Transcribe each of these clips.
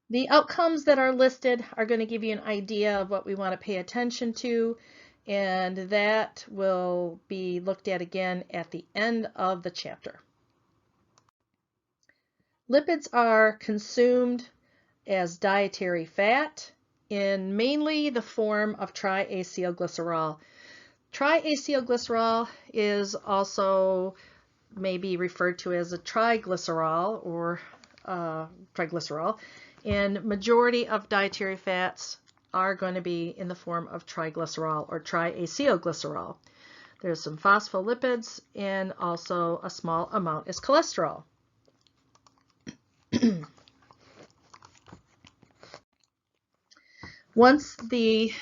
The outcomes that are listed are going to give you an idea of what we want to pay attention to, and that will be looked at again at the end of the chapter. Lipids are consumed as dietary fat in mainly the form of triacylglycerol. Triacylglycerol is also maybe referred to as a triglycerol or triglycerol, and majority of dietary fats are going to be in the form of triglycerol or triacylglycerol. There's some phospholipids and also a small amount is cholesterol. Once the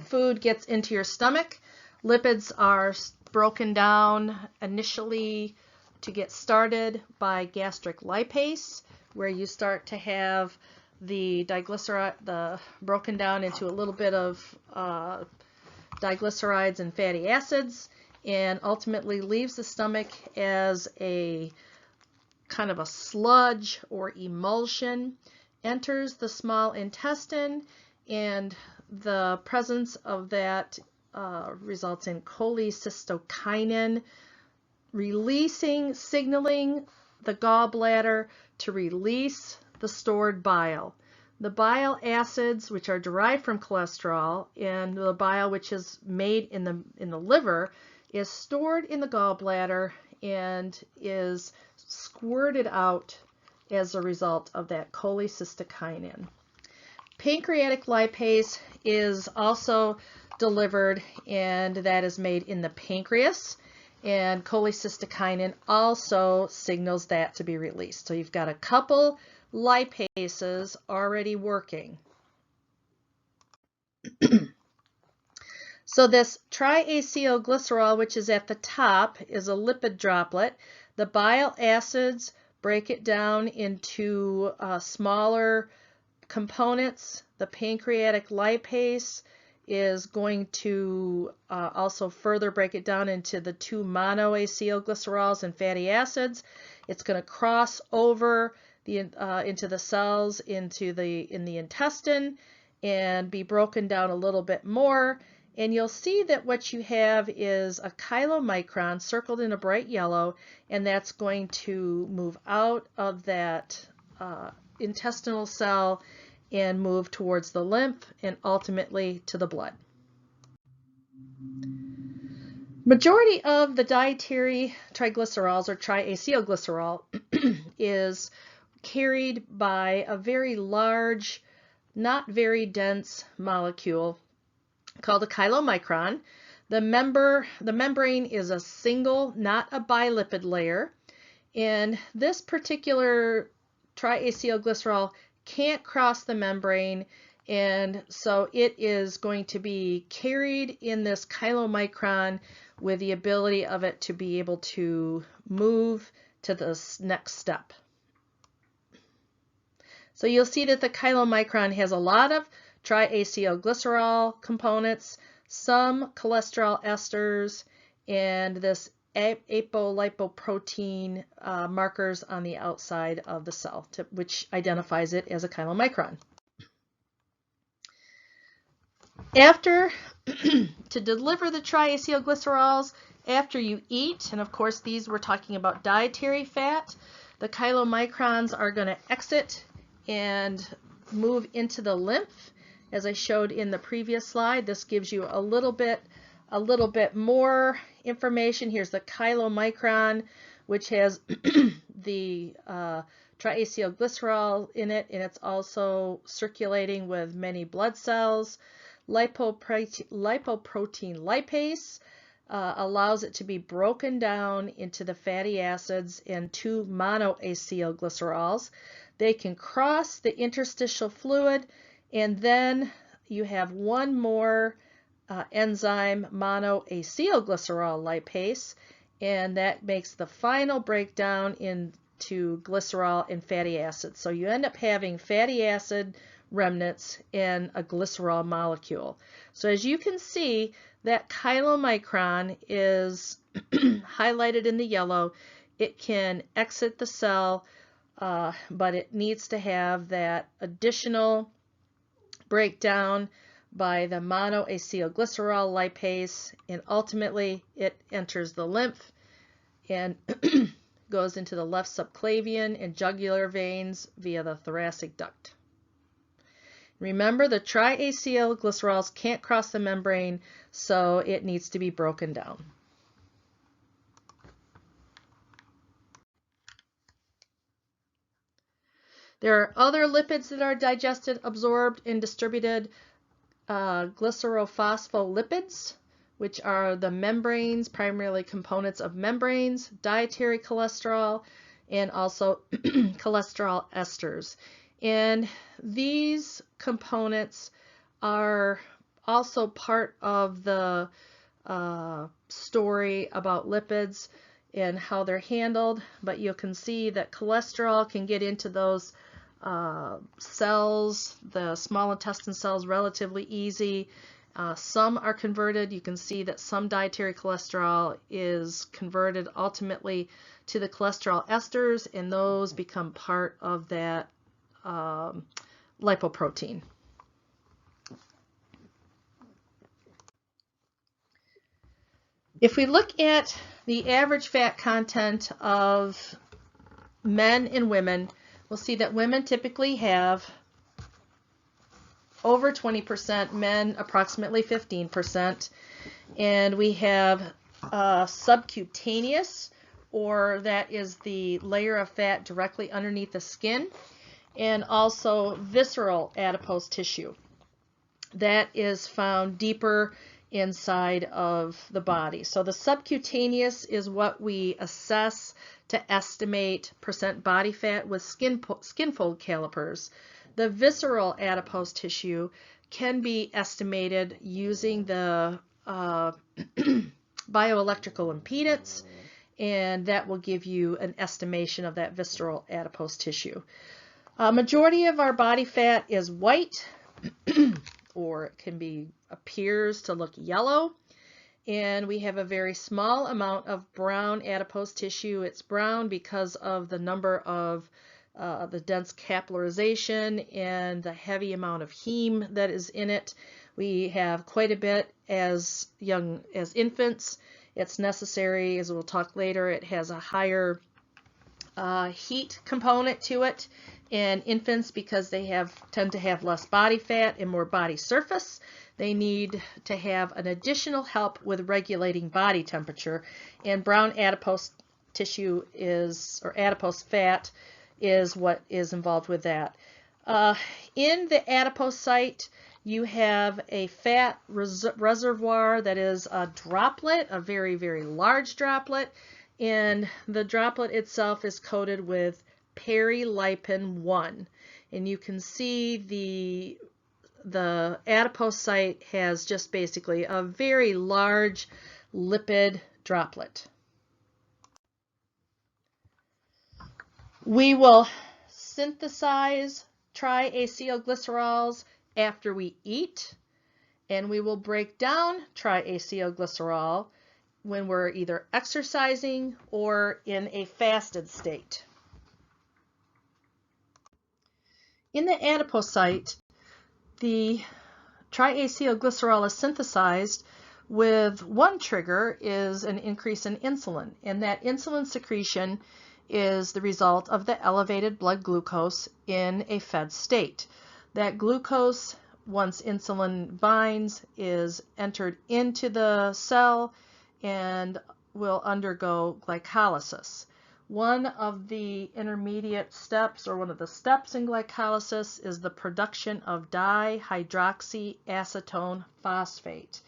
food gets into your stomach, lipids are broken down initially to get started by gastric lipase, where you start to have the diglyceride broken down into a little bit of diglycerides and fatty acids, and ultimately leaves the stomach as a kind of a sludge or emulsion, enters the small intestine, and the presence of that results in cholecystokinin signaling the gallbladder to release the stored bile. The bile acids, which are derived from cholesterol, and the bile which is made in the liver, is stored in the gallbladder and is squirted out as a result of that cholecystokinin. Pancreatic lipase is also delivered, and that is made in the pancreas, and cholecystokinin also signals that to be released. So you've got a couple lipases already working. So this triacylglycerol, which is at the top, is a lipid droplet. The bile acids break it down into smaller components. The pancreatic lipase is going to also further break it down into the two monoacylglycerols and fatty acids. It's going to cross over into the cells in the intestine and be broken down a little bit more. And you'll see that what you have is a chylomicron circled in a bright yellow, and that's going to move out of that intestinal cell and move towards the lymph and ultimately to the blood. Majority of the dietary triglycerols or triacylglycerol is carried by a very large, not very dense molecule called a chylomicron. The membrane is a single, not a bilipid layer, and this particular triacylglycerol can't cross the membrane, and so it is going to be carried in this chylomicron with the ability of it to be able to move to this next step. So you'll see that the chylomicron has a lot of triacylglycerol components, some cholesterol esters, and this apolipoprotein markers on the outside of the cell, which identifies it as a chylomicron. After, to deliver the triacylglycerols, after you eat, and of course these we're talking about dietary fat, the chylomicrons are going to exit and move into the lymph. As I showed in the previous slide, this gives you a little bit more information. Here's the chylomicron, which has the triacylglycerol in it, and it's also circulating with many blood cells. Lipoprotein lipase allows it to be broken down into the fatty acids and two monoacylglycerols. They can cross the interstitial fluid, and then you have one more enzyme, monoacylglycerol lipase, and that makes the final breakdown into glycerol and fatty acids. So you end up having fatty acid remnants in a glycerol molecule. So as you can see, that chylomicron is highlighted in the yellow. It can exit the cell but it needs to have that additional breakdown by the monoacylglycerol lipase, and ultimately it enters the lymph and goes into the left subclavian and jugular veins via the thoracic duct. Remember, the triacylglycerols can't cross the membrane, so it needs to be broken down. There are other lipids that are digested, absorbed, and distributed. Glycerophospholipids, which are the membranes, primarily components of membranes, dietary cholesterol, and also cholesterol esters. And these components are also part of the story about lipids and how they're handled, but you can see that cholesterol can get into those cells, the small intestine cells, relatively easy. Some are converted. You can see that some dietary cholesterol is converted ultimately to the cholesterol esters, and those become part of that lipoprotein. If we look at the average fat content of men and women, we'll see that women typically have over 20%, men approximately 15%, and we have subcutaneous, or that is the layer of fat directly underneath the skin, and also visceral adipose tissue. That is found deeper inside of the body. So the subcutaneous is what we assess to estimate percent body fat with skin fold calipers. The visceral adipose tissue can be estimated using the bioelectrical impedance, and that will give you an estimation of that visceral adipose tissue. Majority of our body fat is white, or it can be appears to look yellow, and we have a very small amount of brown adipose tissue. It's brown because of the number of the dense capillarization and the heavy amount of heme that is in it. We have quite a bit as young as infants. It's necessary, as we'll talk later. It has a higher heat component to it in infants because they tend to have less body fat and more body surface. They need to have an additional help with regulating body temperature, and brown adipose tissue or adipose fat is what is involved with that. In the adipocyte, you have a fat reservoir that is a droplet, a very, very large droplet, and the droplet itself is coated with perilipin 1. And you can see the adipocyte has just basically a very large lipid droplet. We will synthesize triacylglycerols after we eat, and we will break down triacylglycerol when we're either exercising or in a fasted state. In the adipocyte, the triacylglycerol is synthesized with one trigger is an increase in insulin, and that insulin secretion is the result of the elevated blood glucose in a fed state. That glucose, once insulin binds, is entered into the cell and will undergo glycolysis. One of the intermediate steps, or one of the steps in glycolysis, is the production of dihydroxyacetone phosphate.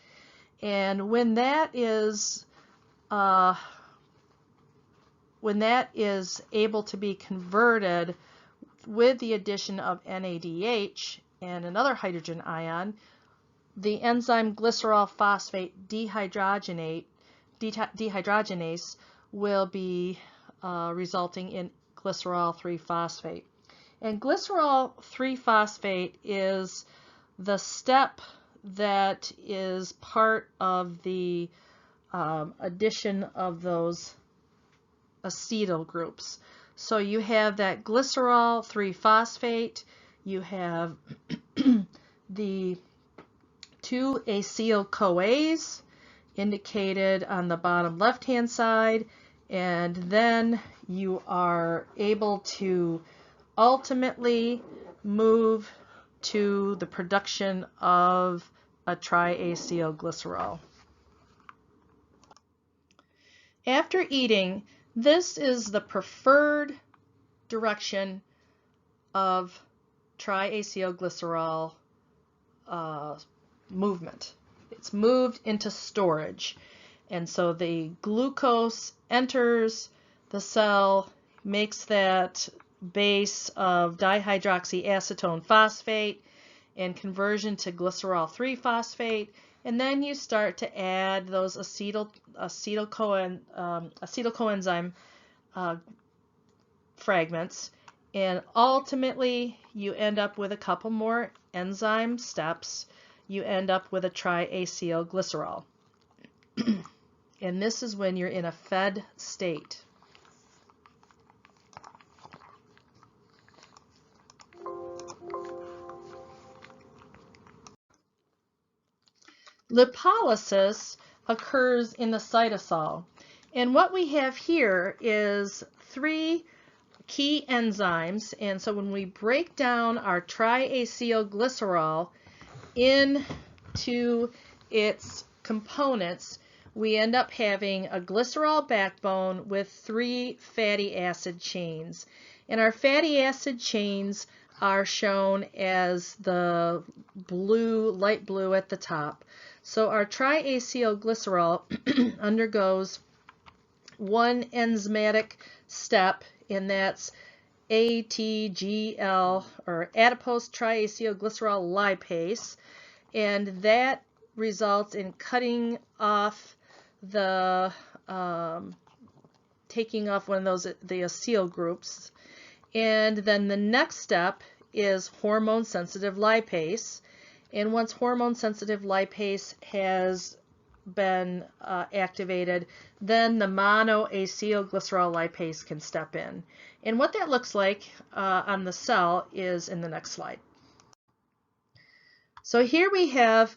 And when that is able to be converted with the addition of NADH and another hydrogen ion, the enzyme glycerol phosphate dehydrogenase will be resulting in glycerol 3-phosphate. And glycerol 3-phosphate is the step that is part of the addition of those acetyl groups. So you have that glycerol 3-phosphate, you have the 2 acyl-CoAs indicated on the bottom left-hand side, and then you are able to ultimately move to the production of a triacylglycerol. After eating, this is the preferred direction of triacylglycerol movement. It's moved into storage, and so the glucose enters the cell, makes that base of dihydroxyacetone phosphate and conversion to glycerol 3-phosphate, and then you start to add those acetyl coenzyme fragments, and ultimately you end up with a couple more enzyme steps. You end up with a triacylglycerol. And this is when you're in a fed state. Lipolysis occurs in the cytosol. And what we have here is 3 key enzymes. And so when we break down our triacylglycerol into its components, we end up having a glycerol backbone with 3 fatty acid chains. And our fatty acid chains are shown as the blue, light blue at the top. So our triacylglycerol undergoes one enzymatic step, and that's ATGL, or adipose triacylglycerol lipase, and that results in cutting off the taking off one of those, the acyl groups. And then the next step is hormone sensitive lipase, and once hormone sensitive lipase has been activated, then the monoacylglycerol lipase can step in. And what that looks like on the cell is in the next slide. So here we have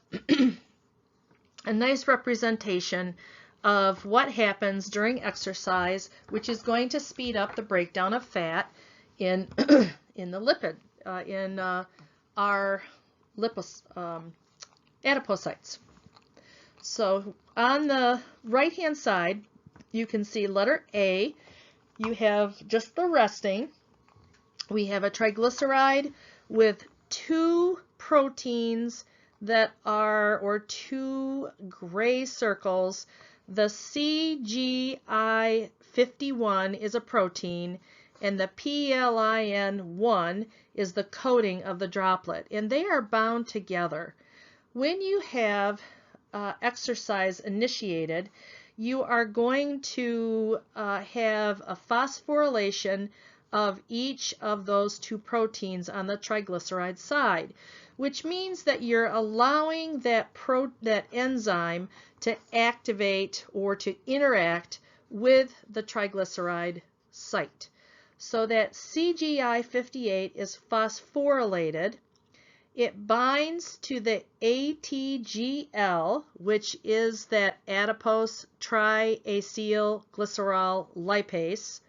a nice representation of what happens during exercise, which is going to speed up the breakdown of fat in in the lipid, in our adipocytes. So on the right hand side, you can see letter A. You have just the resting. We have a triglyceride with 2 proteins that are, or 2 gray circles. The CGI51 is a protein, and the PLIN1 is the coating of the droplet, and they are bound together. When you have exercise initiated, you are going to have a phosphorylation of each of those 2 proteins on the triglyceride side, which means that you're allowing that enzyme to activate or to interact with the triglyceride site. So that CGI58 is phosphorylated. It binds to the ATGL, which is that adipose triacylglycerol lipase,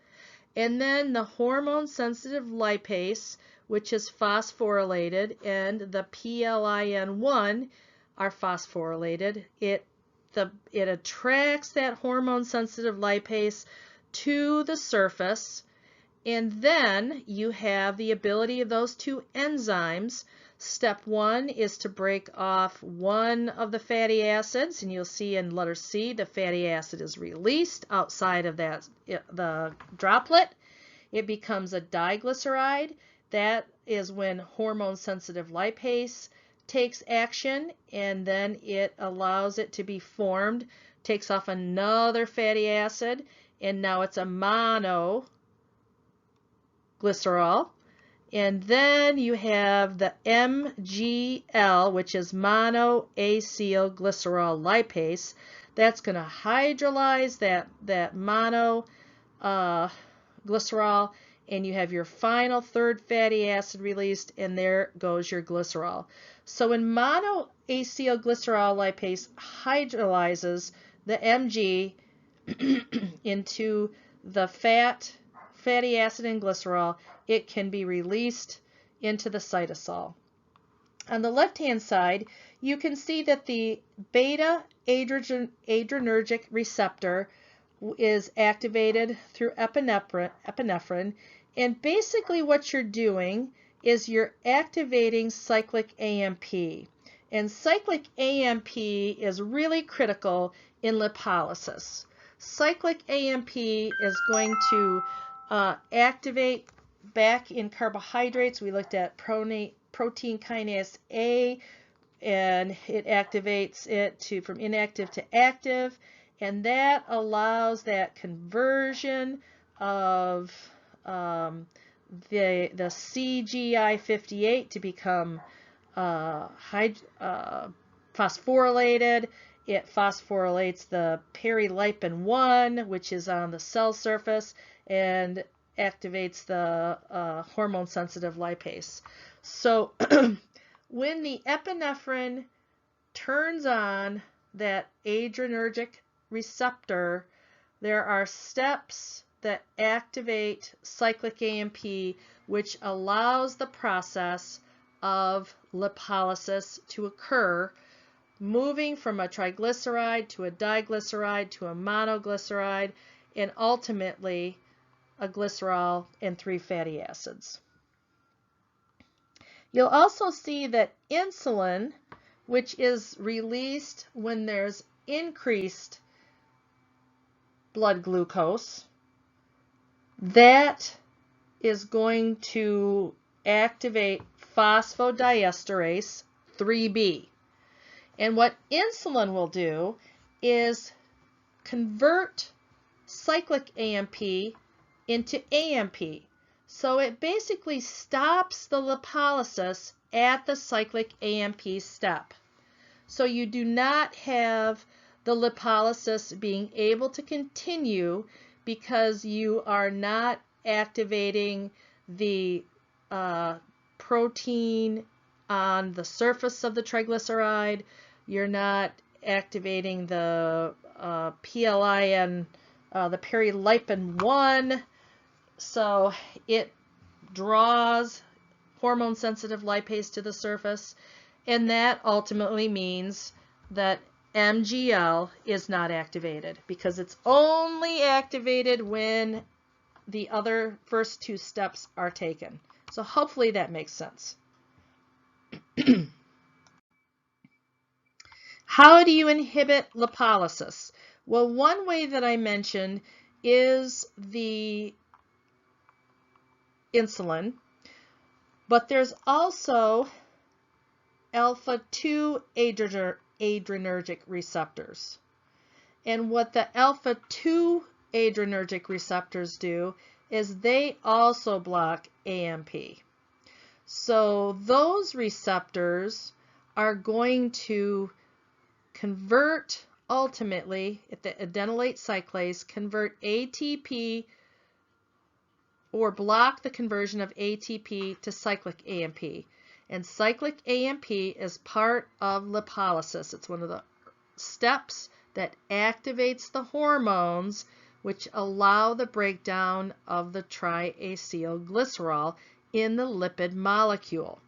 and then the hormone sensitive lipase, which is phosphorylated, and the PLIN1 are phosphorylated. It attracts that hormone sensitive lipase to the surface, and then you have the ability of those 2 enzymes. Step 1 is to break off one of the fatty acids, and you'll see in letter C the fatty acid is released outside of the droplet. It becomes a diglyceride. That is when hormone sensitive lipase takes action, and then it allows it to be formed, takes off another fatty acid, and now it's a monoglycerol. And then you have the MGL, which is monoacylglycerol lipase. That's going to hydrolyze that glycerol, and you have your final third fatty acid released, and there goes your glycerol. So when monoacylglycerol lipase hydrolyzes the Mg into the fatty acid and glycerol, it can be released into the cytosol. On the left-hand side, you can see that the beta adrenergic receptor is activated through epinephrine, and basically what you're doing is you're activating cyclic AMP. And cyclic AMP is really critical in lipolysis. Cyclic AMP is going to activate back in carbohydrates. We looked at protein kinase A, and it activates it from inactive to active, and that allows that conversion of the CGI58 to become phosphorylated. It phosphorylates the perilipin 1, which is on the cell surface, and activates the hormone-sensitive lipase. So when the epinephrine turns on that adrenergic receptor, there are steps that activate cyclic AMP, which allows the process of lipolysis to occur, moving from a triglyceride to a diglyceride to a monoglyceride, and ultimately a glycerol and 3 fatty acids. You'll also see that insulin, which is released when there's increased blood glucose, that is going to activate phosphodiesterase 3B. And what insulin will do is convert cyclic AMP into AMP. So it basically stops the lipolysis at the cyclic AMP step. So you do not have the lipolysis being able to continue because you are not activating the protein on the surface of the triglyceride. You're not activating the PLIN, the perilipin 1. So it draws hormone-sensitive lipase to the surface, and that ultimately means that MGL is not activated because it's only activated when the other first two steps are taken. So hopefully that makes sense. How do you inhibit lipolysis? Well, one way that I mentioned is the insulin, but there's also alpha-2 adrenergic receptors. And what the alpha-2 adrenergic receptors do is they also block AMP. So those receptors are going to convert, ultimately, at the adenylate cyclase, convert ATP or block the conversion of ATP to cyclic AMP. And cyclic AMP is part of lipolysis. It's one of the steps that activates the hormones which allow the breakdown of the triacylglycerol in the lipid molecule.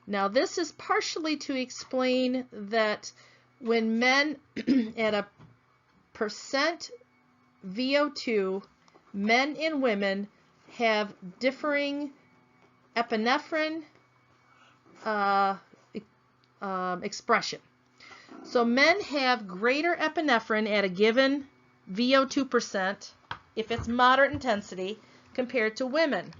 Now, this is partially to explain that when men at a percent VO2, men and women have differing epinephrine expression. So men have greater epinephrine at a given VO2% if it's moderate intensity compared to women.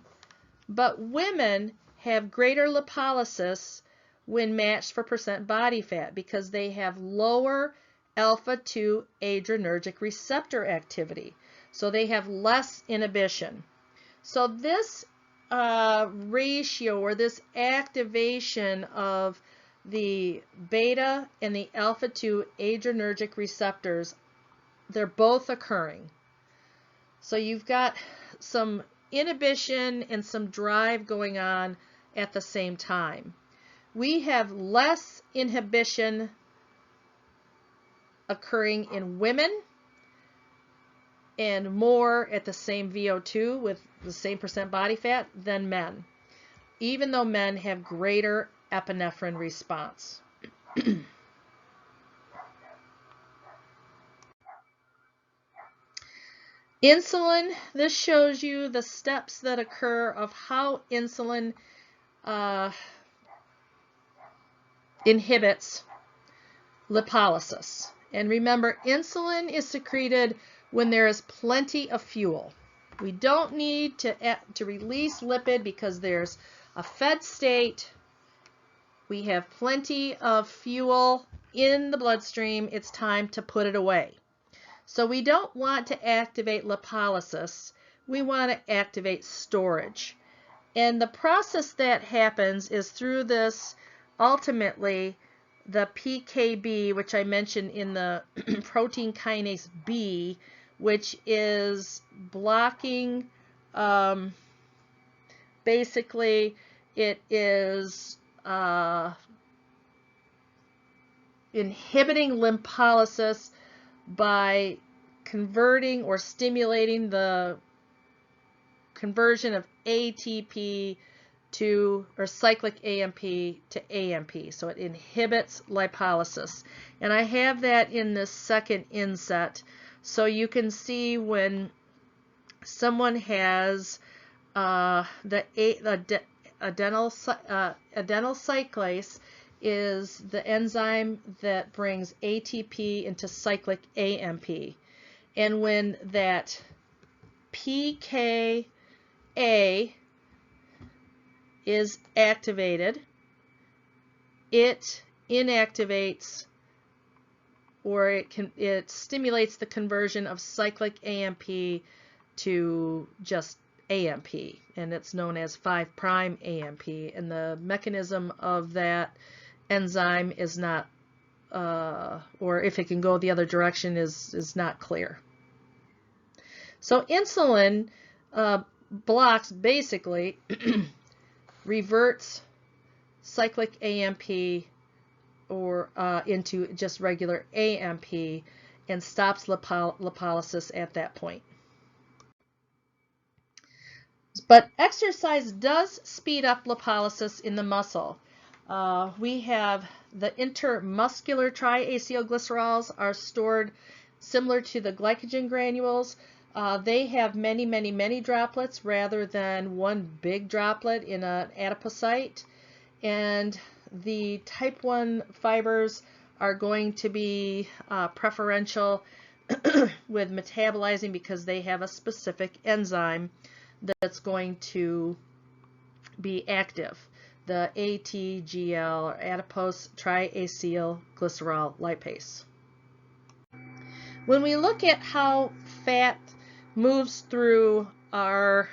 But women have greater lipolysis when matched for percent body fat because they have lower alpha-2 adrenergic receptor activity. So they have less inhibition. So this ratio or this activation of the beta and the alpha-2 adrenergic receptors, they're both occurring. So you've got some inhibition and some drive going on at the same time. We have less inhibition occurring in women and more at the same VO2 with the same percent body fat than men, even though men have greater epinephrine response. Insulin, this shows you the steps that occur of how insulin inhibits lipolysis. And remember, insulin is secreted when there is plenty of fuel. We don't need to release lipid because there's a fed state. We have plenty of fuel in the bloodstream. It's time to put it away. So we don't want to activate lipolysis. We want to activate storage. And the process that happens is through this, ultimately, the PKB, which I mentioned in the protein kinase B, which is blocking, basically, it is inhibiting lipolysis by converting or stimulating the conversion of ATP or cyclic AMP to AMP. So it inhibits lipolysis. And I have that in this second inset. So you can see when someone has the adenyl cyclase is the enzyme that brings ATP into cyclic AMP. And when that PKA is activated, it inactivates, or it stimulates the conversion of cyclic AMP to just AMP, and it's known as 5' AMP, and the mechanism of that enzyme is not, or if it can go the other direction, is not clear. So insulin blocks, basically reverts cyclic AMP or into just regular AMP and stops lipolysis at that point. But exercise does speed up lipolysis in the muscle. We have the intermuscular triacylglycerols are stored similar to the glycogen granules. They have many droplets rather than one big droplet in an adipocyte. And the type 1 fibers are going to be preferential with metabolizing because they have a specific enzyme that's going to be active, the ATGL, or adipose triacylglycerol lipase. When we look at how fat moves through our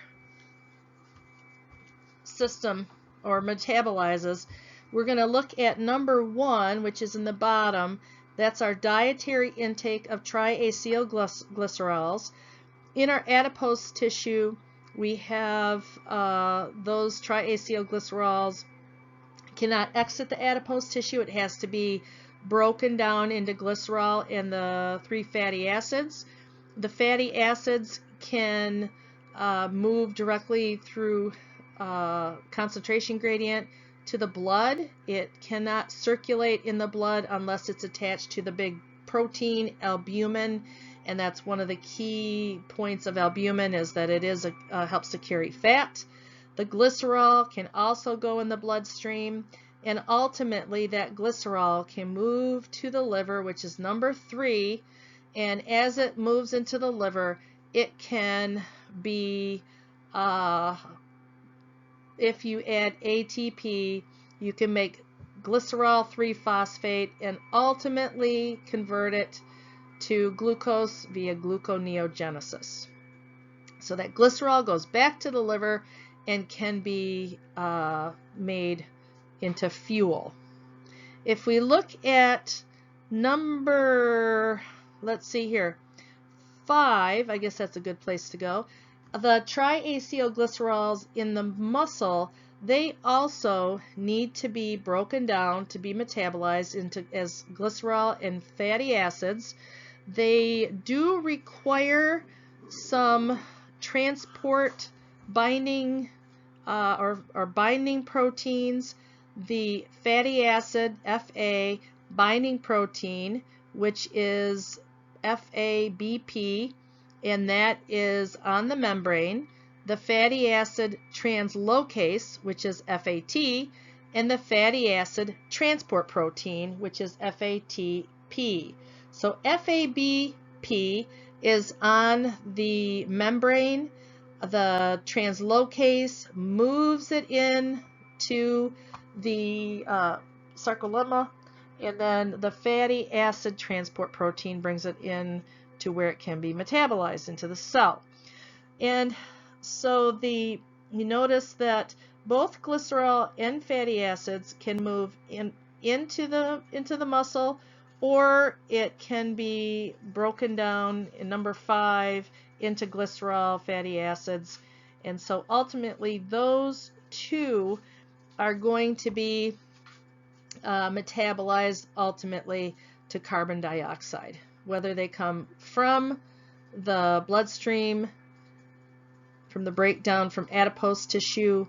system or metabolizes, we're going to look at number 1, which is in the bottom. That's our dietary intake of triacylglycerols. In our adipose tissue, we have those triacylglycerols cannot exit the adipose tissue. It has to be broken down into glycerol and the 3 fatty acids. The fatty acids can move directly through concentration gradient to the blood. It cannot circulate in the blood unless it's attached to the big protein, albumin, and that's one of the key points of albumin, is that it is helps to carry fat. The glycerol can also go in the bloodstream, and ultimately that glycerol can move to the liver, which is number 3, and as it moves into the liver, it can be, if you add ATP, you can make glycerol 3-phosphate and ultimately convert it to glucose via gluconeogenesis. So that glycerol goes back to the liver and can be made into fuel. If we look at number, let's see here, 5, I guess that's a good place to go. the triacylglycerols in the muscle, they also need to be broken down to be metabolized into as glycerol and fatty acids. They do require some transport binding or binding proteins. The fatty acid FA binding protein, which is FABP, and that is on the membrane, the fatty acid translocase, which is FAT, and the fatty acid transport protein, which is FATP. So FABP is on the membrane. The translocase moves it in to the sarcolemma, and then the fatty acid transport protein brings it in to where it can be metabolized into the cell. And so you notice that both glycerol and fatty acids can move into the muscle, or it can be broken down in number 5 into glycerol, fatty acids. And so ultimately those two are going to be metabolized ultimately to carbon dioxide, whether they come from the bloodstream, from the breakdown from adipose tissue,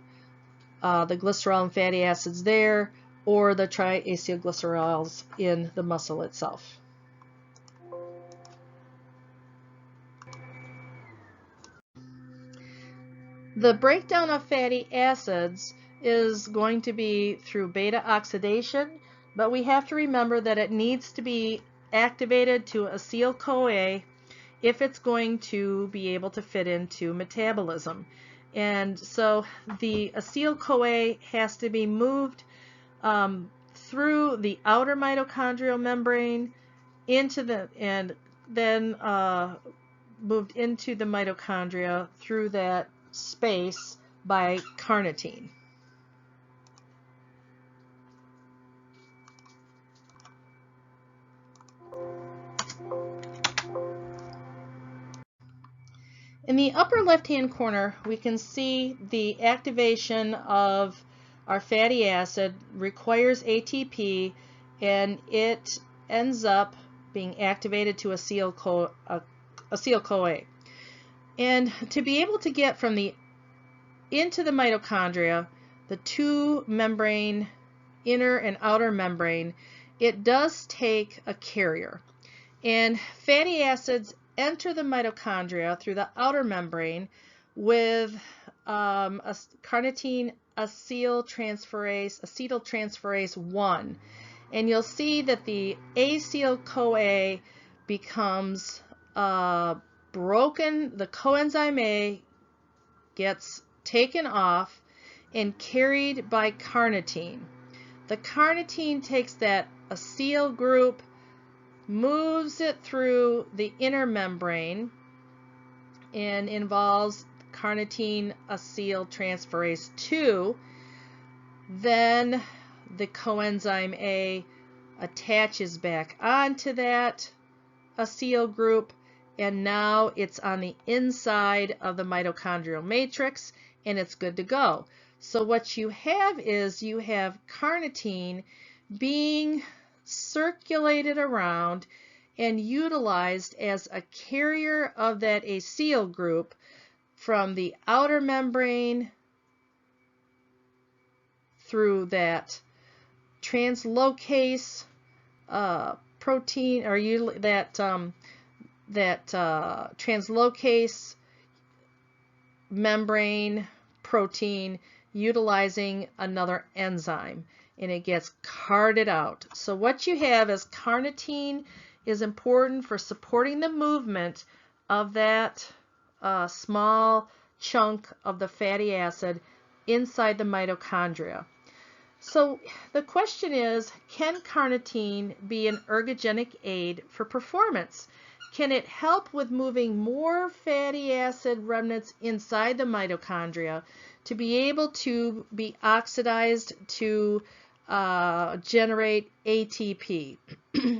the glycerol and fatty acids there, or the triacylglycerols in the muscle itself. The breakdown of fatty acids is going to be through beta oxidation, but we have to remember that it needs to be activated to acetyl-CoA if it's going to be able to fit into metabolism. And so the acetyl-CoA has to be moved through the outer mitochondrial membrane and then moved into the mitochondria through that space by carnitine. In the upper left-hand corner, we can see the activation of our fatty acid requires ATP, and it ends up being activated to acetyl-CoA. And to be able to get from into the mitochondria, the two membrane, inner and outer membrane, it does take a carrier. And fatty acids enter the mitochondria through the outer membrane with a carnitine acetyltransferase 1. And you'll see that the acetyl-CoA becomes broken. The coenzyme A gets taken off and carried by carnitine. The carnitine takes that acyl group, moves it through the inner membrane, and involves carnitine acetyltransferase 2. Then the coenzyme A attaches back onto that acyl group, and now it's on the inside of the mitochondrial matrix, and it's good to go. So what you have is you have carnitine being circulated around and utilized as a carrier of that acyl group from the outer membrane through that translocase protein, or that translocase membrane protein utilizing another enzyme, and it gets carted out. So what you have is carnitine is important for supporting the movement of that small chunk of the fatty acid inside the mitochondria. So the question is, can carnitine be an ergogenic aid for performance? Can it help with moving more fatty acid remnants inside the mitochondria to be able to be oxidized to generate ATP?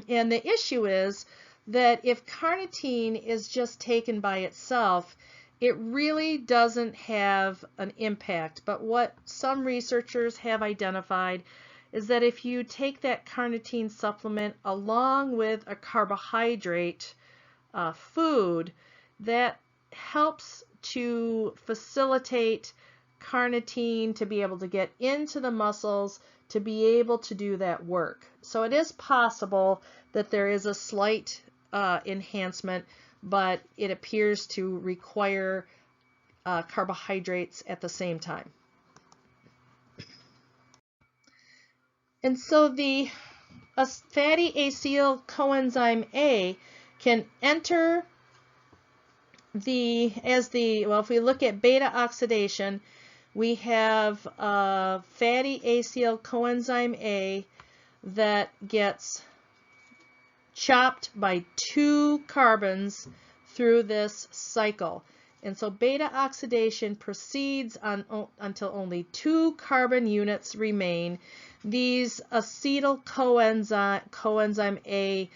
And the issue is that if carnitine is just taken by itself, it really doesn't have an impact. But what some researchers have identified is that if you take that carnitine supplement along with a carbohydrate food, that helps to facilitate carnitine to be able to get into the muscles to be able to do that work. So it is possible that there is a slight enhancement, but it appears to require carbohydrates at the same time. And so the fatty acyl coenzyme A can enter if we look at beta oxidation, we have fatty acyl coenzyme A that gets chopped by 2 carbons through this cycle. And so beta oxidation proceeds until only 2 carbon units remain. These acetyl coenzyme A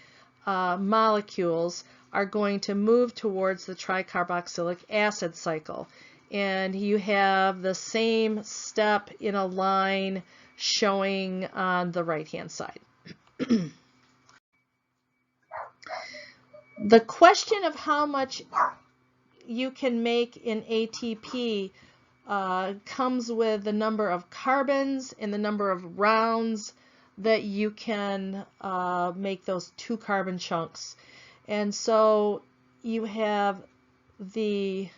molecules are going to move towards the tricarboxylic acid cycle. And you have the same step in a line showing on the right-hand side. The question of how much you can make in ATP comes with the number of carbons and the number of rounds that you can make those 2 carbon chunks. And so you have the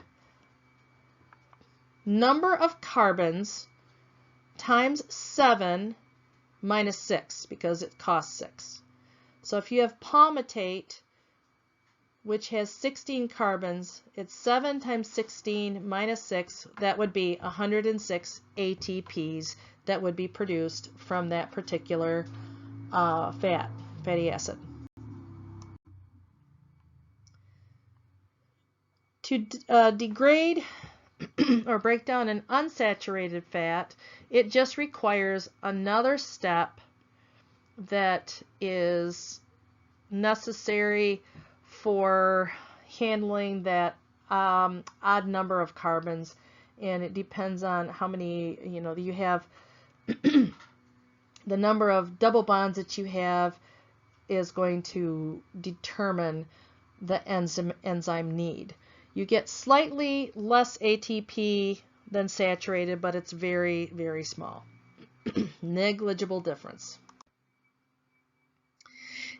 number of carbons times 7 minus 6, because it costs 6. So if you have palmitate, which has 16 carbons, it's 7 times 16 minus 6, that would be 106 ATPs that would be produced from that particular fatty acid. To degrade or break down an unsaturated fat, it just requires another step that is necessary for handling that odd number of carbons, and it depends on how many, you have. The number of double bonds that you have is going to determine the enzyme need. You get slightly less ATP than saturated, but it's very, very small. Negligible difference.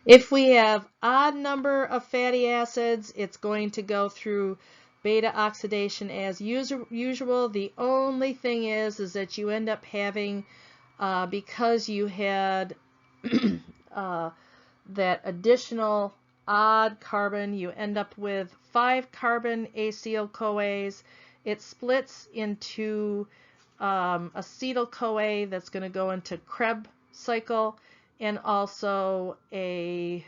If we have odd number of fatty acids, it's going to go through beta oxidation as usual. The only thing is that you end up having, because you had that additional odd carbon, you end up with 5 carbon acyl-CoAs. It splits into acetyl-CoA that's going to go into Krebs cycle, and also a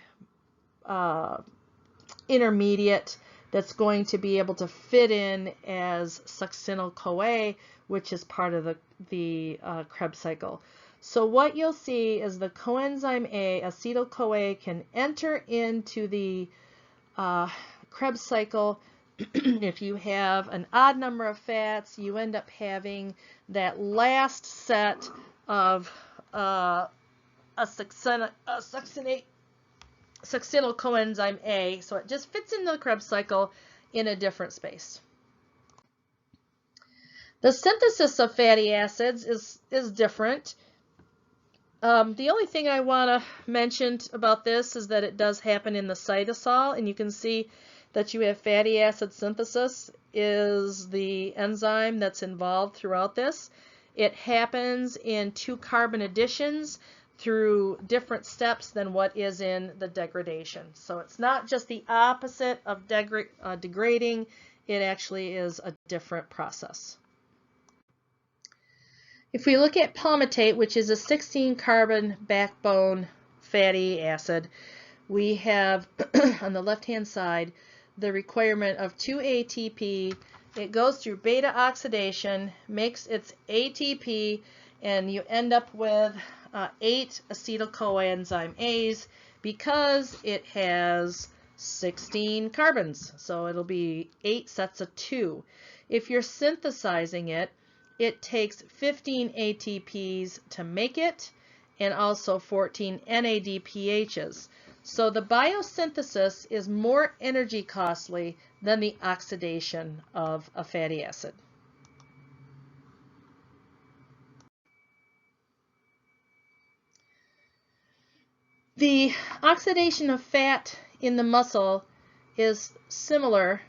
intermediate that's going to be able to fit in as succinyl-CoA, which is part of the Krebs cycle. So what you'll see is the coenzyme A, acetyl-CoA, can enter into the Krebs cycle. If you have an odd number of fats, you end up having that last set of succinyl coenzyme A, so it just fits into the Krebs cycle in a different space. The synthesis of fatty acids is different. The only thing I want to mention about this is that it does happen in the cytosol, and you can see that you have fatty acid synthesis is the enzyme that's involved throughout this. It happens in 2 carbon additions through different steps than what is in the degradation. So it's not just the opposite of degrading, it actually is a different process. If we look at palmitate, which is a 16 carbon backbone fatty acid, we have on the left hand side the requirement of 2 ATP. It goes through beta oxidation, makes its ATP, and you end up with 8 acetyl coenzyme A's because it has 16 carbons. So it'll be 8 sets of 2. If you're synthesizing it, it takes 15 ATPs to make it, and also 14 NADPHs. So the biosynthesis is more energy costly than the oxidation of a fatty acid. The oxidation of fat in the muscle is similar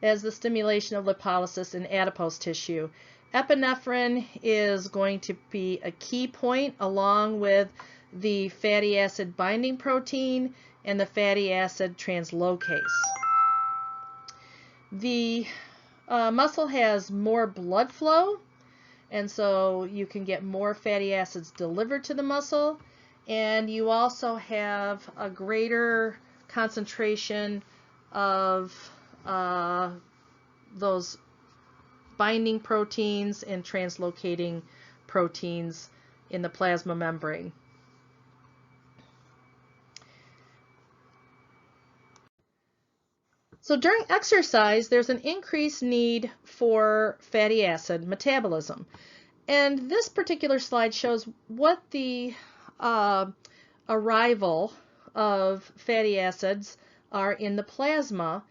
as the stimulation of lipolysis in adipose tissue. Epinephrine is going to be a key point along with the fatty acid binding protein and the fatty acid translocase. The muscle has more blood flow, and so you can get more fatty acids delivered to the muscle, and you also have a greater concentration of those binding proteins and translocating proteins in the plasma membrane. So during exercise, there's an increased need for fatty acid metabolism. And this particular slide shows what the arrival of fatty acids are in the plasma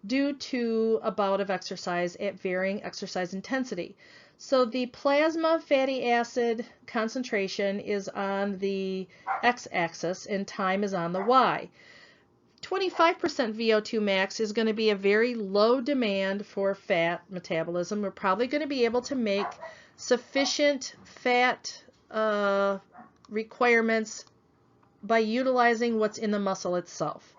due to a bout of exercise at varying exercise intensity. So the plasma fatty acid concentration is on the x-axis and time is on the y. 25% VO2 max is going to be a very low demand for fat metabolism. We're probably going to be able to make sufficient fat requirements by utilizing what's in the muscle itself.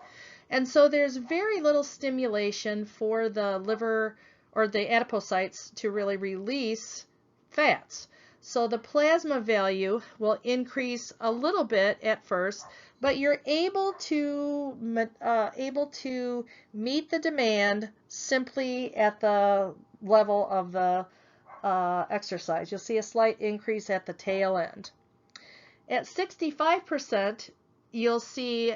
And so there's very little stimulation for the liver or the adipocytes to really release fats. So the plasma value will increase a little bit at first, but you're able to meet the demand simply at the level of the exercise. You'll see a slight increase at the tail end. At 65%, you'll see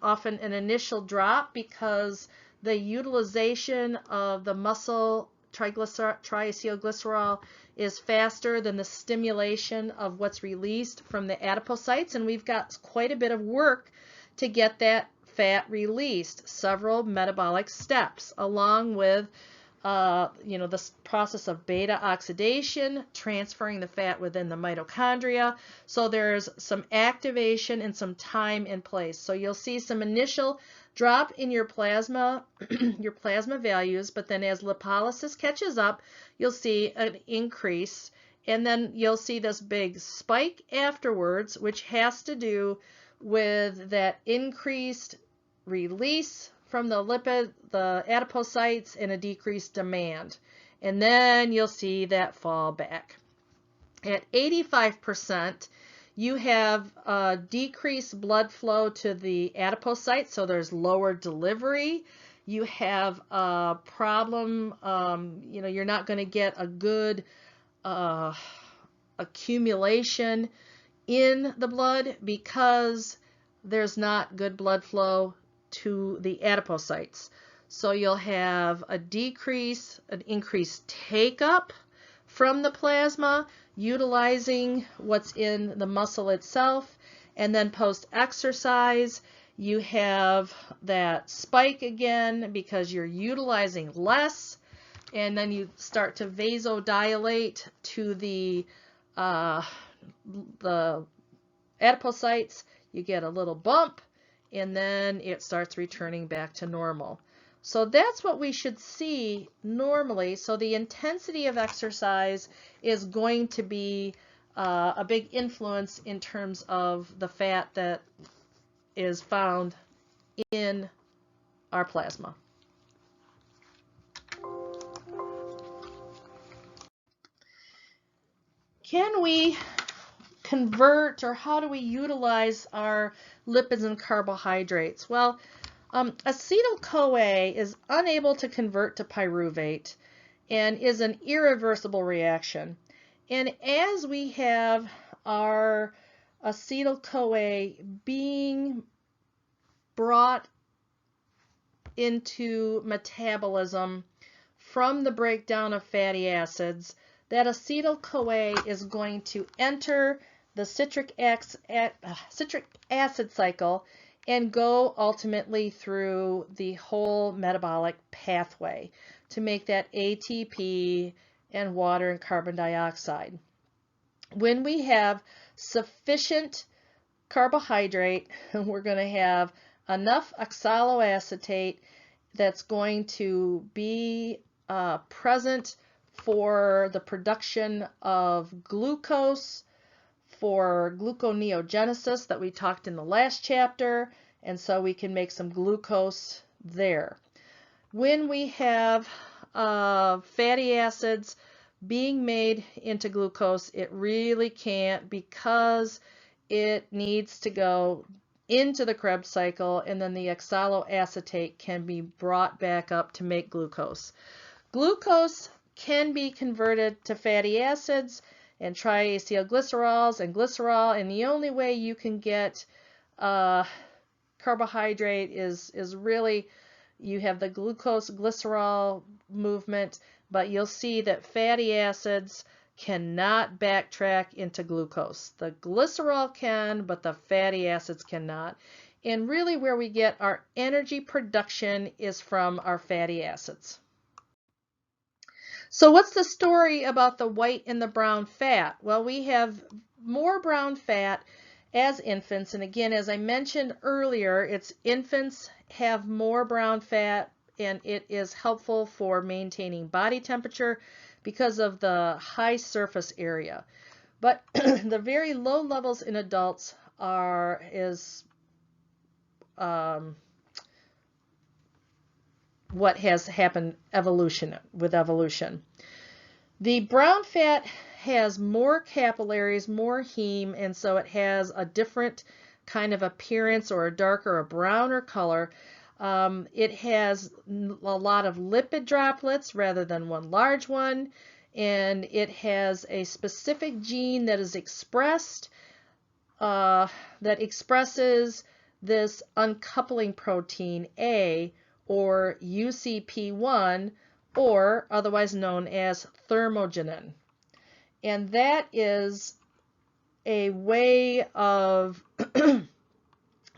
often an initial drop because the utilization of the muscle triacylglycerol is faster than the stimulation of what's released from the adipocytes, and we've got quite a bit of work to get that fat released, several metabolic steps, along with the process of beta oxidation, transferring the fat within the mitochondria. So there's some activation and some time in place. So you'll see some initial drop in your plasma values, but then as lipolysis catches up, you'll see an increase, and then you'll see this big spike afterwards, which has to do with that increased release from the adipocytes, and a decreased demand. And then you'll see that fall back. At 85%, you have decreased blood flow to the adipocytes, so there's lower delivery. You have a problem, you're not going to get a good accumulation in the blood because there's not good blood flow to the adipocytes. So you'll have an increased take-up from the plasma, utilizing what's in the muscle itself, and then post-exercise, you have that spike again because you're utilizing less, and then you start to vasodilate to the adipocytes. You get a little bump, and then it starts returning back to normal. So that's what we should see normally. So the intensity of exercise is going to be a big influence in terms of the fat that is found in our plasma. Can we convert, or how do we utilize our lipids and carbohydrates? Well, acetyl-CoA is unable to convert to pyruvate and is an irreversible reaction. And as we have our acetyl-CoA being brought into metabolism from the breakdown of fatty acids, that acetyl-CoA is going to enter the citric acid cycle and go ultimately through the whole metabolic pathway to make that ATP and water and carbon dioxide. When we have sufficient carbohydrate, we're going to have enough oxaloacetate that's going to be present for the production of glucose, for gluconeogenesis that we talked in the last chapter, and so we can make some glucose there. When we have fatty acids being made into glucose, it really can't, because it needs to go into the Krebs cycle, and then the oxaloacetate can be brought back up to make glucose. Glucose can be converted to fatty acids and triacylglycerols and glycerol, and the only way you can get carbohydrate is really, you have the glucose glycerol movement, but you'll see that fatty acids cannot backtrack into glucose. The glycerol can, but the fatty acids cannot. And really where we get our energy production is from our fatty acids. So what's the story about the white and the brown fat? Well, we have more brown fat as infants, and again, as I mentioned earlier, infants have more brown fat, and it is helpful for maintaining body temperature because of the high surface area. But the very low levels in adults what has happened with evolution. The brown fat has more capillaries, more heme, and so it has a different kind of appearance, or a darker or browner color. It has a lot of lipid droplets rather than one large one, and it has a specific gene that is expressed that expresses this uncoupling protein A, or UCP1, or otherwise known as thermogenin. And that is a way of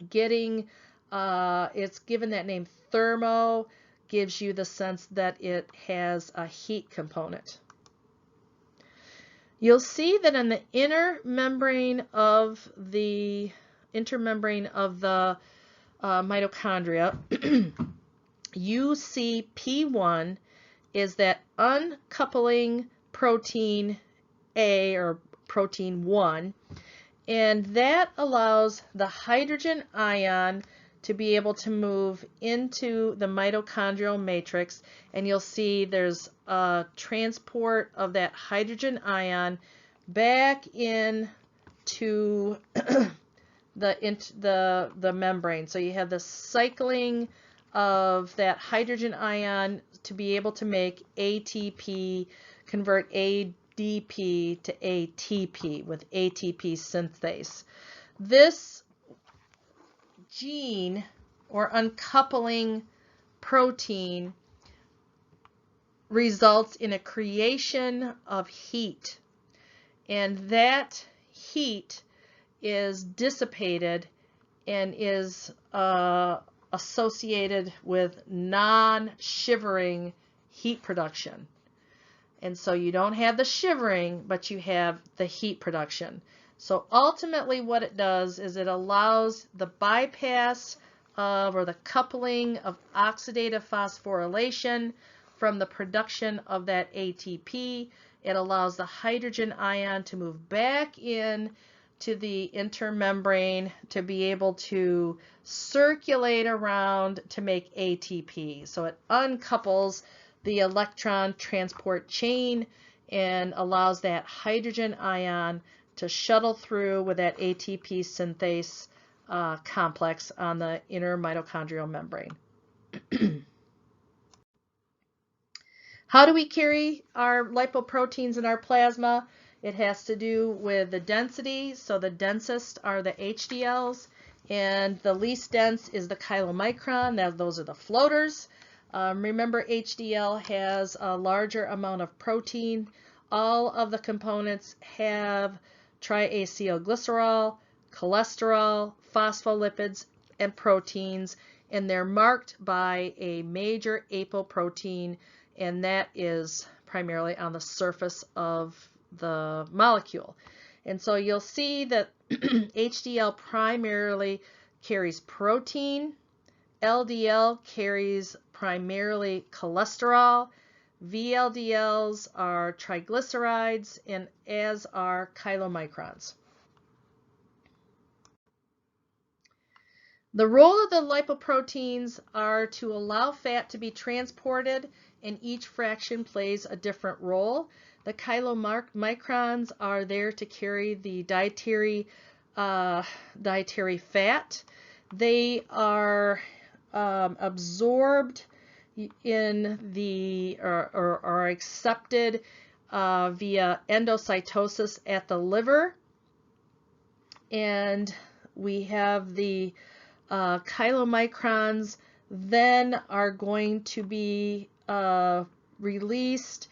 getting, it's given that name thermo, gives you the sense that it has a heat component. You'll see that in the inner membrane of the mitochondria, UCP1 is that uncoupling protein A, or protein 1, and that allows the hydrogen ion to be able to move into the mitochondrial matrix, and you'll see there's a transport of that hydrogen ion back into the membrane. So you have the cycling of that hydrogen ion to be able to make ATP, convert ADP to ATP with ATP synthase. This gene, or uncoupling protein, results in a creation of heat, and that heat is dissipated and is associated with non-shivering heat production. And so you don't have the shivering, but you have the heat production. So ultimately what it does is it allows the bypass of, or the coupling of, oxidative phosphorylation from the production of that ATP. It allows the hydrogen ion to move back in to the intermembrane to be able to circulate around to make ATP. So it uncouples the electron transport chain and allows that hydrogen ion to shuttle through with that ATP synthase complex on the inner mitochondrial membrane. How do we carry our lipoproteins in our plasma? It has to do with the density. So the densest are the HDLs, and the least dense is the chylomicron. Those are the floaters. Remember, HDL has a larger amount of protein. All of the components have triacylglycerol, cholesterol, phospholipids, and proteins, and they're marked by a major apoprotein, and that is primarily on the surface of the molecule. And so you'll see that HDL primarily carries protein, LDL carries primarily cholesterol, VLDLs are triglycerides, and as are chylomicrons. The role of the lipoproteins are to allow fat to be transported, and each fraction plays a different role. The chylomicrons are there to carry the dietary fat. They are absorbed in the or are accepted via endocytosis at the liver, and we have the chylomicrons then are going to be released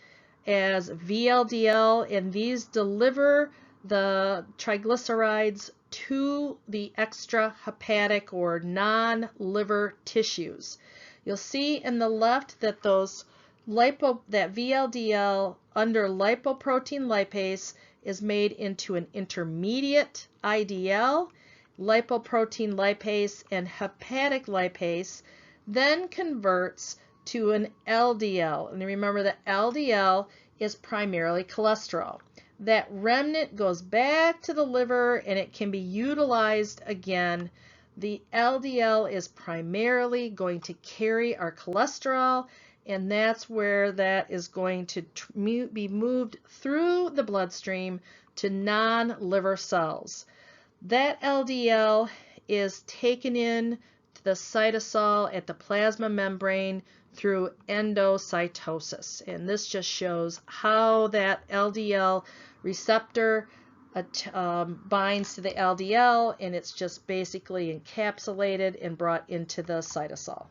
as VLDL, and these deliver the triglycerides to the extrahepatic or non-liver tissues. You'll see in the left that that VLDL under lipoprotein lipase is made into an intermediate IDL. Lipoprotein lipase and hepatic lipase then converts to an LDL. And remember that LDL is primarily cholesterol. That remnant goes back to the liver and it can be utilized again. The LDL is primarily going to carry our cholesterol, and that's where that is going to be moved through the bloodstream to non-liver cells. That LDL is taken in to the cytosol at the plasma membrane through endocytosis, and this just shows how that LDL receptor binds to the LDL, and it's just basically encapsulated and brought into the cytosol.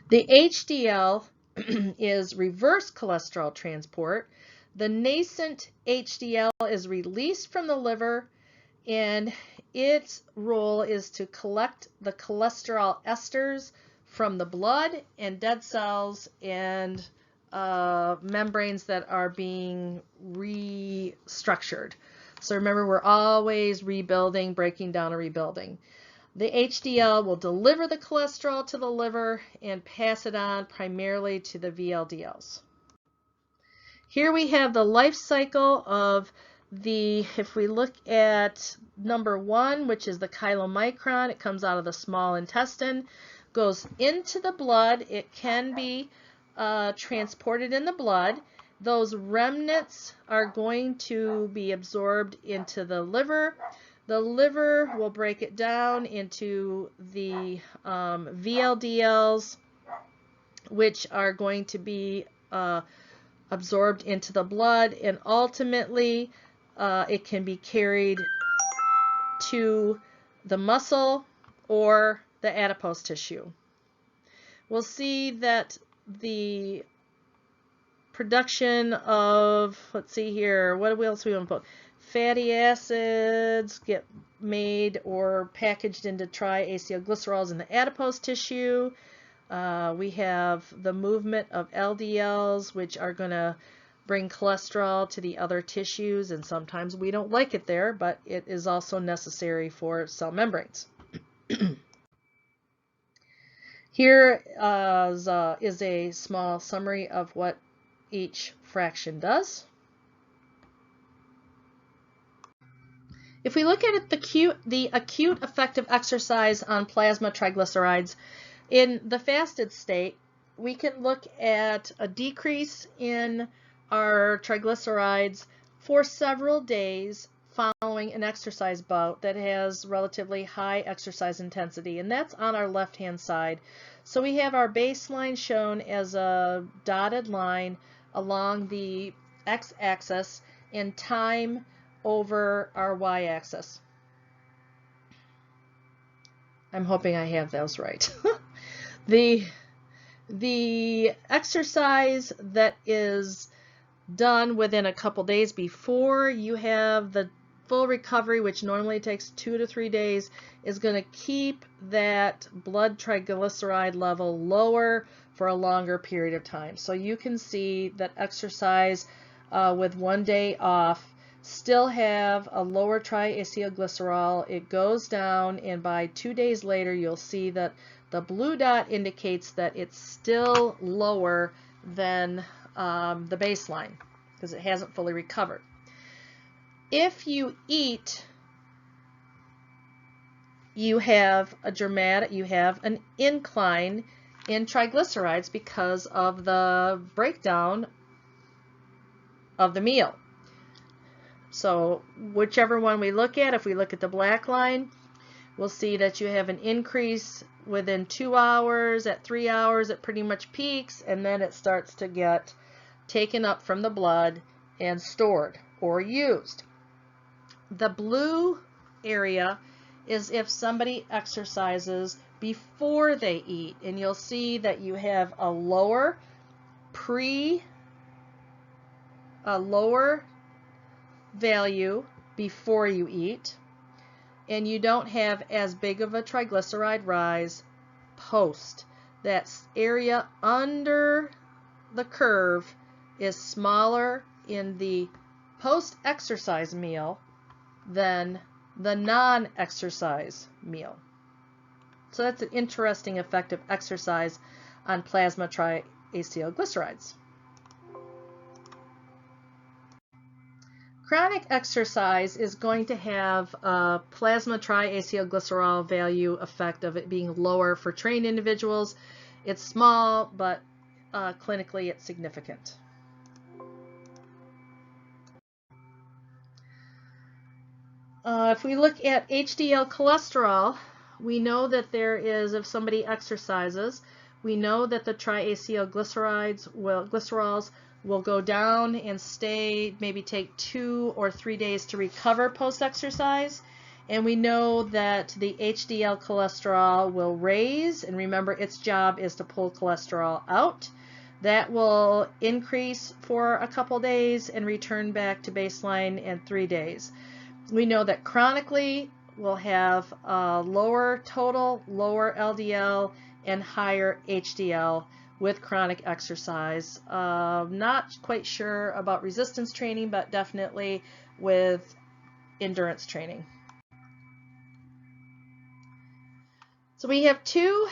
The HDL is reverse cholesterol transport. The nascent HDL is released from the liver, and its role is to collect the cholesterol esters from the blood and dead cells and membranes that are being restructured. So remember, we're always rebuilding, breaking down, and rebuilding. The HDL will deliver the cholesterol to the liver and pass it on primarily to the VLDLs. Here we have the life cycle of if we look at number 1, which is the chylomicron, it comes out of the small intestine, goes into the blood. It can be transported in the blood. Those remnants are going to be absorbed into the liver. The liver will break it down into the VLDLs, which are going to be absorbed into the blood, and ultimately it can be carried to the muscle or the adipose tissue. We'll see that the production of, let's see here, what else we want to put? Fatty acids get made or packaged into triacylglycerols in the adipose tissue. We have the movement of LDLs, which are going to bring cholesterol to the other tissues, and sometimes we don't like it there, but it is also necessary for cell membranes. Here is a small summary of what each fraction does. If we look at it, the acute effect of exercise on plasma triglycerides, in the fasted state, we can look at a decrease in our triglycerides for several days following an exercise bout that has relatively high exercise intensity, and that's on our left-hand side. So we have our baseline shown as a dotted line along the x-axis and time over our y-axis. I'm hoping I have those right. The exercise that is done within a couple days before you have the full recovery, which normally takes 2 to 3 days, is going to keep that blood triglyceride level lower for a longer period of time. So you can see that exercise with 1 day off still have a lower triacylglycerol. It goes down, and by 2 days later you'll see that the blue dot indicates that it's still lower than the baseline because it hasn't fully recovered. If you eat, you have an incline in triglycerides because of the breakdown of the meal. So whichever one we look at, if we look at the black line, we'll see that you have an increase within 2 hours. At 3 hours it pretty much peaks, and then it starts to get taken up from the blood and stored or used. The blue area is if somebody exercises before they eat, and you'll see that you have a lower value before you eat, and you don't have as big of a triglyceride rise post. That area under the curve is smaller in the post-exercise meal than the non-exercise meal. So that's an interesting effect of exercise on plasma triacylglycerides. Chronic exercise is going to have a plasma triacylglycerol value effect of it being lower for trained individuals. It's small, but clinically it's significant. If we look at HDL cholesterol, we know that there is, if somebody exercises, we know that the triacylglycerols will go down and stay, maybe take 2 or 3 days to recover post-exercise. And we know that the HDL cholesterol will raise, and remember its job is to pull cholesterol out. That will increase for a couple days and return back to baseline in 3 days. We know that chronically we'll have lower total, lower LDL, and higher HDL with chronic exercise. Not quite sure about resistance training, but definitely with endurance training. So we have 2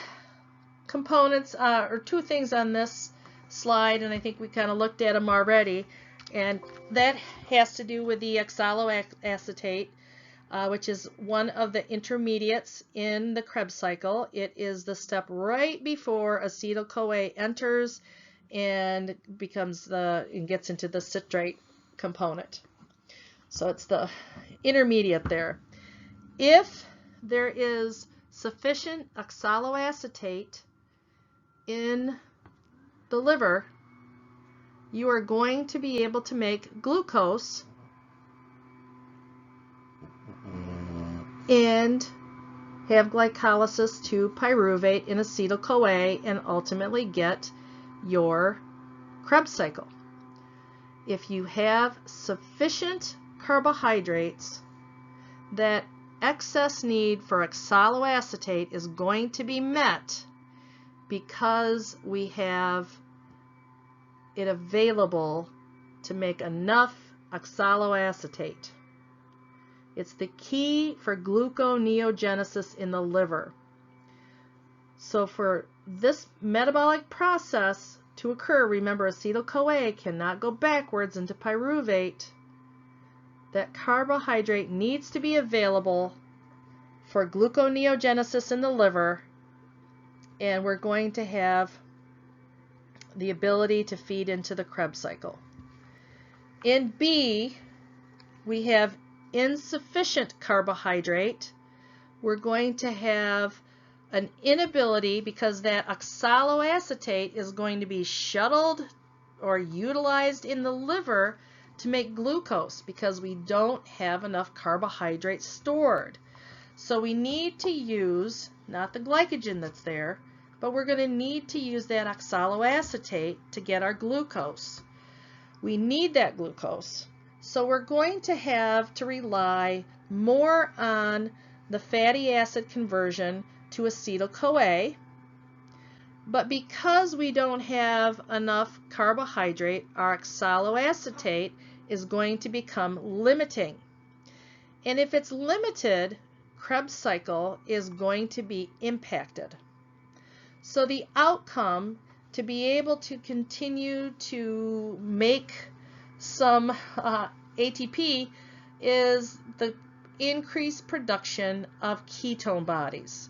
components, or 2 things on this slide, and I think we kind of looked at them already. And that has to do with the oxaloacetate, which is one of the intermediates in the Krebs cycle. It is the step right before acetyl-CoA enters and gets into the citrate component. So it's the intermediate there. If there is sufficient oxaloacetate in the liver, you are going to be able to make glucose and have glycolysis to pyruvate in acetyl-CoA and ultimately get your Krebs cycle. If you have sufficient carbohydrates, that excess need for oxaloacetate is going to be met because we have it available to make enough oxaloacetate. It's the key for gluconeogenesis in the liver. So for this metabolic process to occur, remember acetyl-CoA cannot go backwards into pyruvate. That carbohydrate needs to be available for gluconeogenesis in the liver, and we're going to have the ability to feed into the Krebs cycle. In B, we have insufficient carbohydrate. We're going to have an inability, because that oxaloacetate is going to be shuttled or utilized in the liver to make glucose, because we don't have enough carbohydrate stored. So we need to use not the glycogen that's there, but we're going to need to use that oxaloacetate to get our glucose. We need that glucose. So we're going to have to rely more on the fatty acid conversion to acetyl-CoA. But because we don't have enough carbohydrate, our oxaloacetate is going to become limiting. And if it's limited, Krebs cycle is going to be impacted. So the outcome to be able to continue to make some ATP is the increased production of ketone bodies.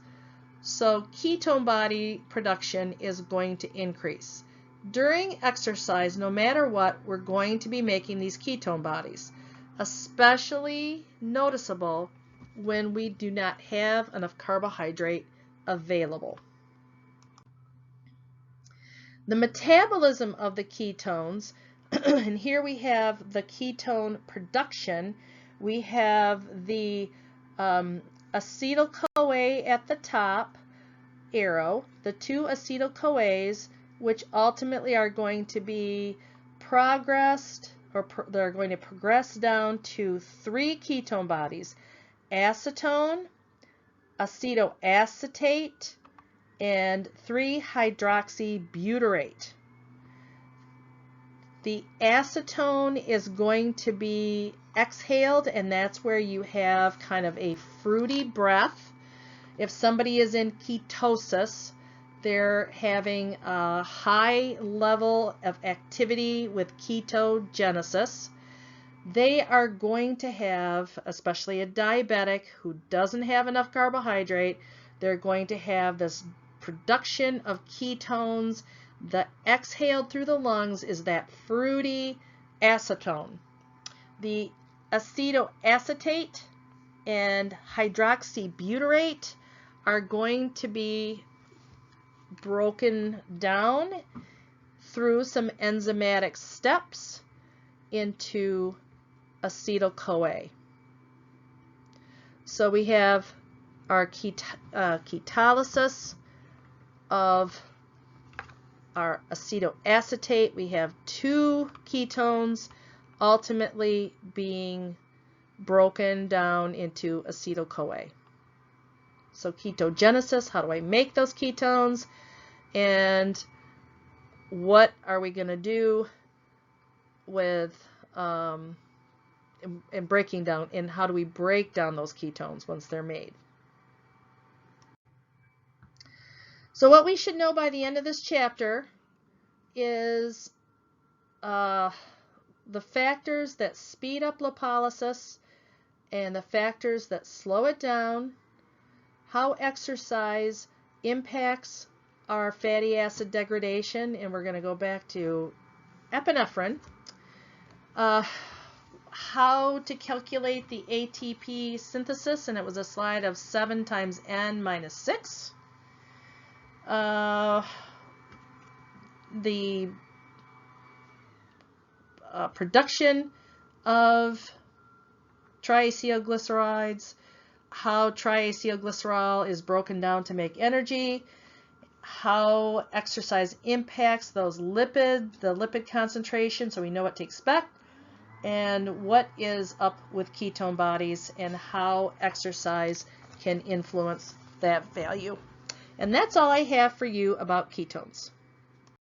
So ketone body production is going to increase. During exercise, no matter what, we're going to be making these ketone bodies, especially noticeable when we do not have enough carbohydrate available. The metabolism of the ketones, and here we have the ketone production. We have the acetyl-CoA at the top arrow, the two acetyl-CoAs, which ultimately are going to be progressed, or they're going to progress down to 3 ketone bodies: acetone, acetoacetate, and 3-hydroxybutyrate. The acetone is going to be exhaled, and that's where you have kind of a fruity breath. If somebody is in ketosis, they're having a high level of activity with ketogenesis. They are going to have, especially a diabetic who doesn't have enough carbohydrate, they're going to have this production of ketones. The exhaled through the lungs is that fruity acetone. The acetoacetate and hydroxybutyrate are going to be broken down through some enzymatic steps into acetyl-CoA. So we have our ketolysis of our acetoacetate. We have 2 ketones ultimately being broken down into acetyl-CoA. So ketogenesis, how do I make those ketones? And what are we going to do with and breaking down, and how do we break down those ketones once they're made? So what we should know by the end of this chapter is the factors that speed up lipolysis and the factors that slow it down, how exercise impacts our fatty acid degradation, and we're going to go back to epinephrine, how to calculate the ATP synthesis, and it was a slide of 7 times n minus 6. The production of triacylglycerides, how triacylglycerol is broken down to make energy, how exercise impacts those lipids, the lipid concentration, so we know what to expect, and what is up with ketone bodies and how exercise can influence that value. And that's all I have for you about ketones.